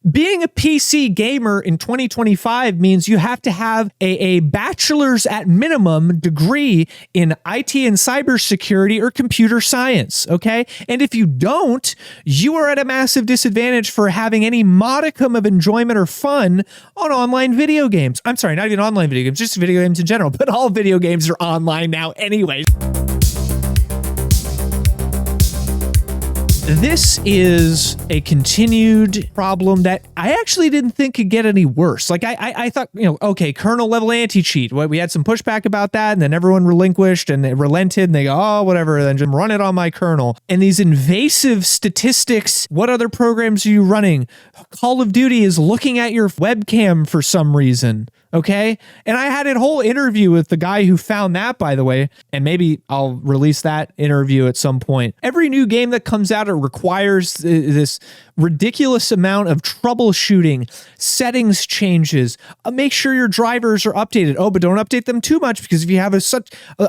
being a PC gamer in 2025 means you have to have a bachelor's at minimum degree in IT and cybersecurity or computer science, okay? And if you don't, you are at a massive disadvantage for having any modicum of enjoyment or fun on online video games. I'm sorry, not even online video games, just video games in general, but all video games are online now anyway. This is a continued problem that I actually didn't think could get any worse. Like I thought, okay, kernel level anti-cheat. We had some pushback about that, and then everyone relinquished and they relented, and they go, oh, whatever, then just run it on my kernel. And these invasive statistics, what other programs are you running? Call of Duty is looking at your webcam for some reason. Okay. And I had a whole interview with the guy who found that, by the way, and maybe I'll release that interview at some point. Every new game that comes out, it requires this ridiculous amount of troubleshooting, settings changes, make sure your drivers are updated. Oh, but don't update them too much, because if you have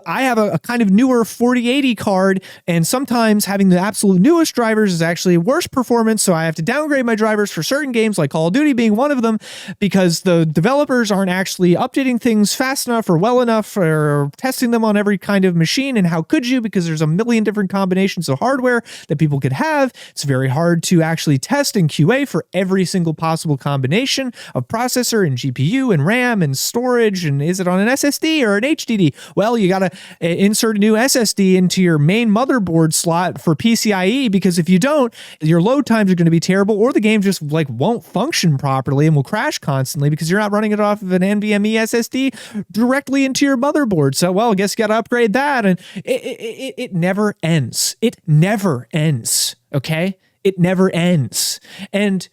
I have a kind of newer 4080 card, and sometimes having the absolute newest drivers is actually worse performance. So I have to downgrade my drivers for certain games, like Call of Duty being one of them, because the developers aren't actually updating things fast enough or well enough or testing them on every kind of machine. And how could you? Because there's a million different combinations of hardware that people could have. It's very hard to actually test in QA for every single possible combination of processor and GPU and RAM and storage. And is it on an SSD or an HDD? Well, you got to insert a new SSD into your main motherboard slot for PCIe, because if you don't, your load times are going to be terrible, or the game just won't function properly and will crash constantly because you're not running it off of an NVMe SSD directly into your motherboard. So, well, I guess you got to upgrade that, and it never ends. It never ends. Okay? It never ends. And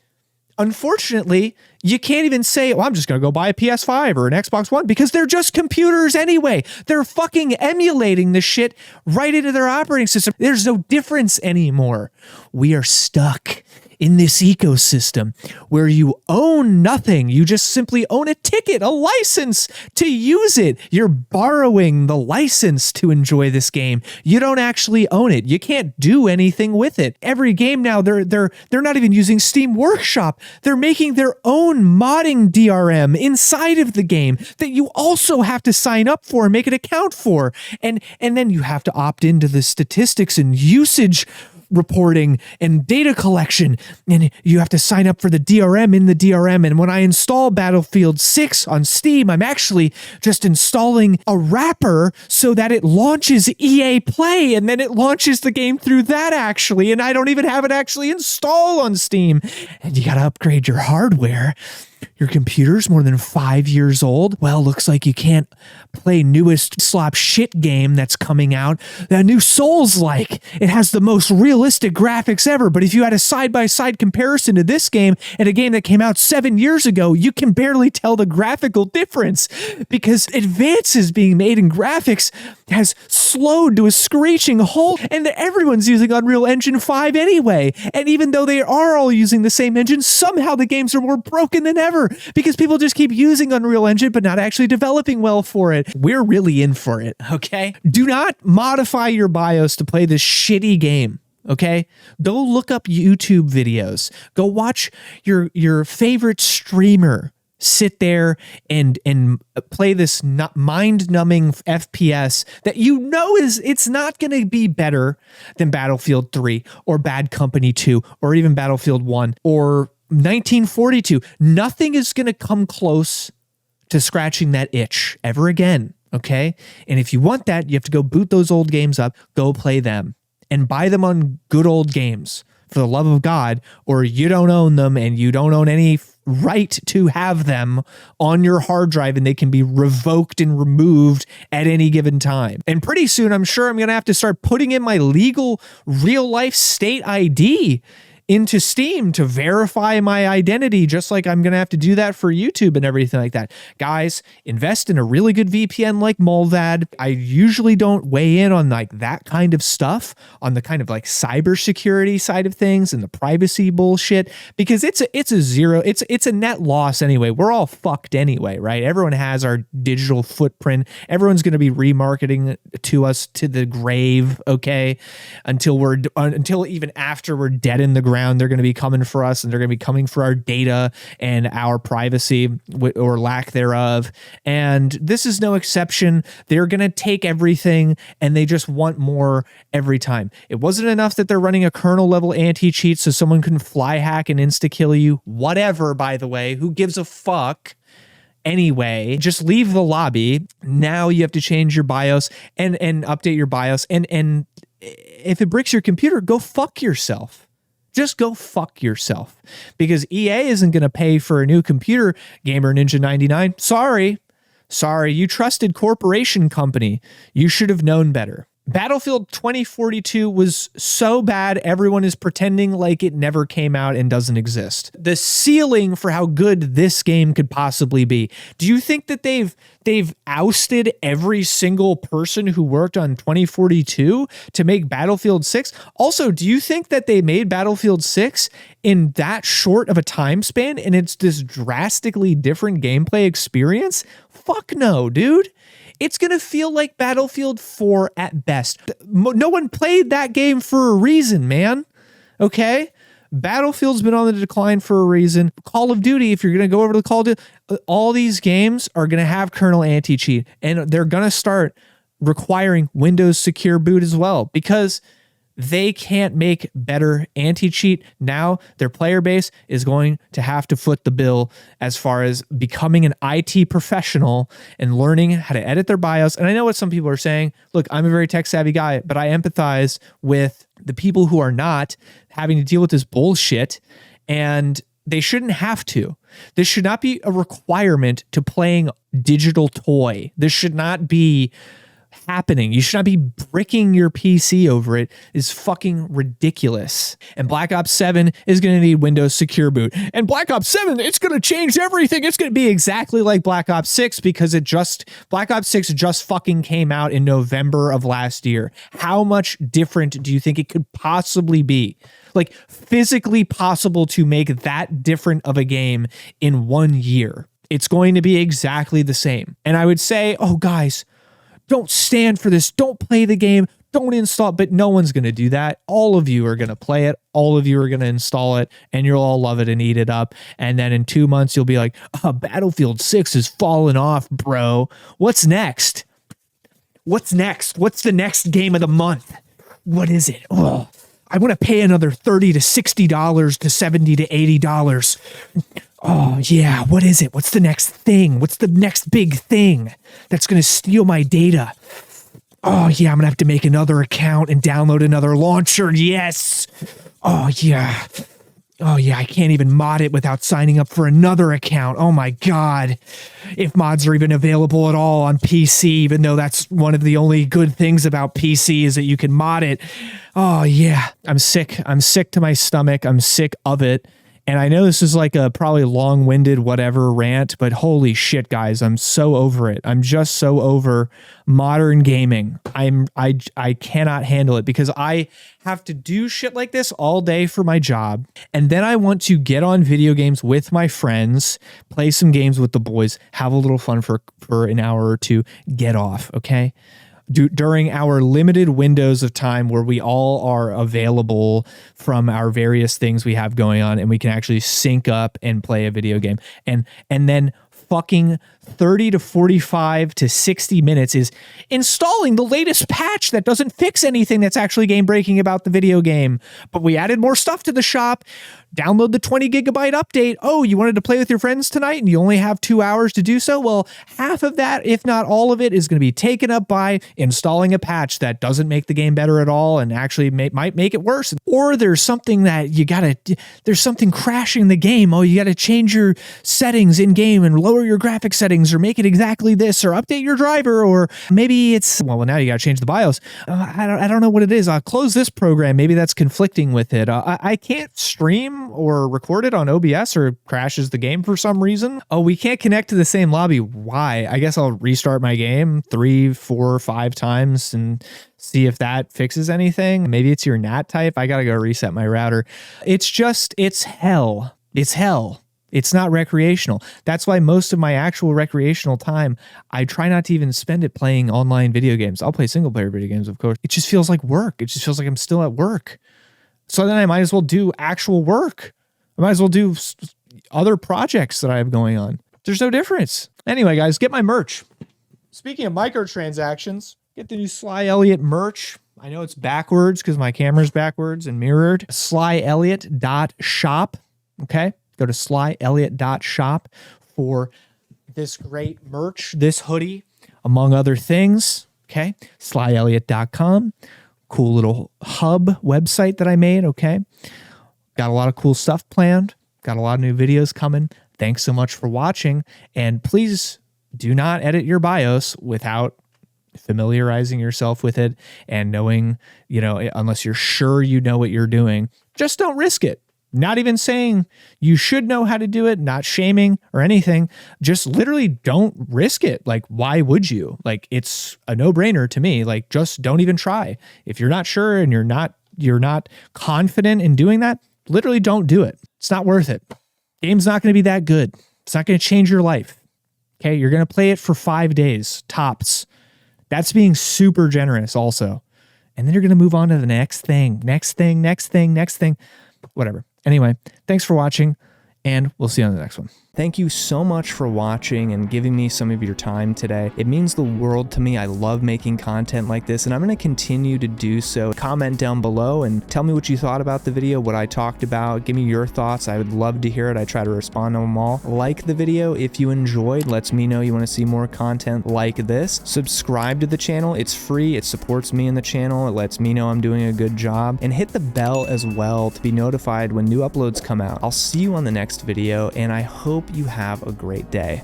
unfortunately, you can't even say, well, I'm just going to go buy a PS5 or an Xbox One, because they're just computers anyway. They're fucking emulating the shit right into their operating system. There's no difference anymore. We are stuck in this ecosystem where you own nothing. You just simply own a ticket, a license to use it. You're borrowing the license to enjoy this game. You don't actually own it. You can't do anything with it. Every game now, they're not even using Steam Workshop. They're making their own modding DRM inside of the game that you also have to sign up for and make an account for. And then you have to opt into the statistics and usage reporting and data collection, and you have to sign up for the DRM in the DRM. And when I install Battlefield 6 on Steam, I'm actually just installing a wrapper so that it launches EA Play, and then it launches the game through that actually, and I don't even have it actually installed on Steam. And you got to upgrade your hardware. Your computer's more than 5 years old. Well, looks like you can't play newest slop shit game that's coming out. That new Souls-like. It has the most realistic graphics ever, but if you had a side-by-side comparison to this game and a game that came out 7 years ago, you can barely tell the graphical difference, because advances being made in graphics has slowed to a screeching halt, and everyone's using Unreal Engine 5 anyway. And even though they are all using the same engine, somehow the games are more broken than ever, because people just keep using Unreal Engine but not actually developing well for it. We're really in for it, okay? Do not modify your BIOS to play this shitty game. Okay, go look up YouTube videos. Go watch your favorite streamer sit there and play this mind-numbing FPS that it's not going to be better than Battlefield 3 or Bad Company 2 or even Battlefield 1 or 1942. Nothing is going to come close to scratching that itch ever again, okay? And if you want that, you have to go boot those old games up, go play them, and buy them on good old games, for the love of God, or you don't own them and you don't own any right to have them on your hard drive, and they can be revoked and removed at any given time. And pretty soon, I'm sure I'm going to have to start putting in my legal real-life state ID into Steam to verify my identity, just like I'm going to have to do that for YouTube and everything like that. Guys, invest in a really good VPN like Mullvad. I usually don't weigh in on that kind of stuff, on the kind of cybersecurity side of things and the privacy bullshit, because it's a net loss anyway. We're all fucked anyway, right? Everyone has our digital footprint. Everyone's going to be remarketing to us to the grave, okay? Until even after we're dead in the grave. around, they're going to be coming for us, and they're going to be coming for our data and our privacy or lack thereof. And this is no exception. They're going to take everything and they just want more every time. It wasn't enough that they're running a kernel level anti-cheat so someone can fly hack and insta-kill you. Whatever, by the way, who gives a fuck? Anyway, just leave the lobby. Now you have to change your BIOS and update your BIOS. And if it breaks your computer, go fuck yourself. Just go fuck yourself. Because EA isn't going to pay for a new computer, Gamer Ninja 99. Sorry, you trusted corporation company. You should have known better. Battlefield 2042 was so bad, everyone is pretending like it never came out and doesn't exist. The ceiling for how good this game could possibly be. Do you think that they've ousted every single person who worked on 2042 to make Battlefield 6? Also, do you think that they made Battlefield 6 in that short of a time span and it's this drastically different gameplay experience? Fuck no, dude. It's going to feel like Battlefield 4 at best. No one played that game for a reason, man. Okay? Battlefield's been on the decline for a reason. Call of Duty, if you're going to go over to Call of Duty, all these games are going to have kernel anti-cheat, and they're going to start requiring Windows Secure Boot as well, because they can't make better anti-cheat. Now their player base is going to have to foot the bill as far as becoming an IT professional and learning how to edit their BIOS. And I know what some people are saying. Look, I'm a very tech savvy guy, but I empathize with the people who are not having to deal with this bullshit, and they shouldn't have to. This should not be a requirement to playing digital toy. This should not be happening. You should not be bricking your PC over it. Is fucking ridiculous. And Black Ops 7 is going to need Windows Secure Boot. And Black Ops 7, it's going to change everything. It's going to be exactly like Black Ops 6 because Black Ops 6 just fucking came out in November of last year. How much different do you think it could possibly be? Like physically possible to make that different of a game in 1 year? It's going to be exactly the same. And I would say, oh guys, don't stand for this. Don't play the game. Don't install it. But no one's going to do that. All of you are going to play it. All of you are going to install it, and you'll all love it and eat it up. And then in 2 months, you'll be like, oh, Battlefield 6 is falling off, bro. What's next? What's next? What's the next game of the month? What is it? Oh, I want to pay another $30 to $60 to $70 to $80. Oh, yeah. What is it? What's the next thing? What's the next big thing that's going to steal my data? Oh, yeah. I'm going to have to make another account and download another launcher. Yes. Oh, yeah. Oh, yeah. I can't even mod it without signing up for another account. Oh, my God. If mods are even available at all on PC, even though that's one of the only good things about PC is that you can mod it. Oh, yeah. I'm sick. I'm sick to my stomach. I'm sick of it. And I know this is like a probably long-winded whatever rant, but holy shit, guys, I'm so over it. I'm just so over modern gaming. I cannot handle it because I have to do shit like this all day for my job. And then I want to get on video games with my friends, play some games with the boys, have a little fun for an hour or two, get off, okay? During our limited windows of time where we all are available from our various things we have going on, and we can actually sync up and play a video game. And then fucking 30 to 45 to 60 minutes is installing the latest patch that doesn't fix anything that's actually game breaking about the video game. But we added more stuff to the shop. Download the 20 gigabyte update. Oh, you wanted to play with your friends tonight and you only have 2 hours to do so? Well, half of that, if not all of it, is going to be taken up by installing a patch that doesn't make the game better at all and actually might make it worse. Or there's something that there's something crashing the game. Oh, you got to change your settings in game and lower your graphic settings or make it exactly this or update your driver, or maybe it's, well, now you got to change the BIOS. I don't know what it is. I'll close this program. Maybe that's conflicting with it. I can't stream or record it on OBS or crashes the game for some reason. Oh, we can't connect to the same lobby. Why? I guess I'll restart my game 3, 4, 5 times and see if that fixes anything. Maybe it's your NAT type. I got to go reset my router. It's hell. It's hell. It's not recreational. That's why most of my actual recreational time, I try not to even spend it playing online video games. I'll play single player video games, of course. It just feels like work. It just feels like I'm still at work. So then I might as well do actual work. I might as well do other projects that I have going on. There's no difference. Anyway, guys, get my merch. Speaking of microtransactions, get the new Sly Elliott merch. I know it's backwards because my camera's backwards and mirrored. SlyElliott.shop. Okay. Go to SlyElliott.shop for this great merch, this hoodie, among other things. Okay. SlyElliott.com. Cool little hub website that I made. Okay. Got a lot of cool stuff planned. Got a lot of new videos coming. Thanks so much for watching. And please do not edit your BIOS without familiarizing yourself with it and knowing, unless you're sure you know what you're doing, just don't risk it. Not even saying you should know how to do it, not shaming or anything. Just literally don't risk it. Like, why would you? Like, it's a no-brainer to me. Like, just don't even try. If you're not sure and you're not confident in doing that, literally don't do it. It's not worth it. Game's not going to be that good. It's not going to change your life. Okay, you're going to play it for 5 days, tops. That's being super generous also. And then you're going to move on to the next thing. Whatever. Anyway, thanks for watching, and we'll see you on the next one. Thank you so much for watching and giving me some of your time today. It means the world to me. I love making content like this, and I'm going to continue to do so. Comment down below and tell me what you thought about the video, what I talked about. Give me your thoughts. I would love to hear it. I try to respond to them all. Like the video if you enjoyed. Lets me know you want to see more content like this. Subscribe to the channel. It's free. It supports me in the channel. It lets me know I'm doing a good job. And hit the bell as well to be notified when new uploads come out. I'll see you on the next video, and I hope you have a great day.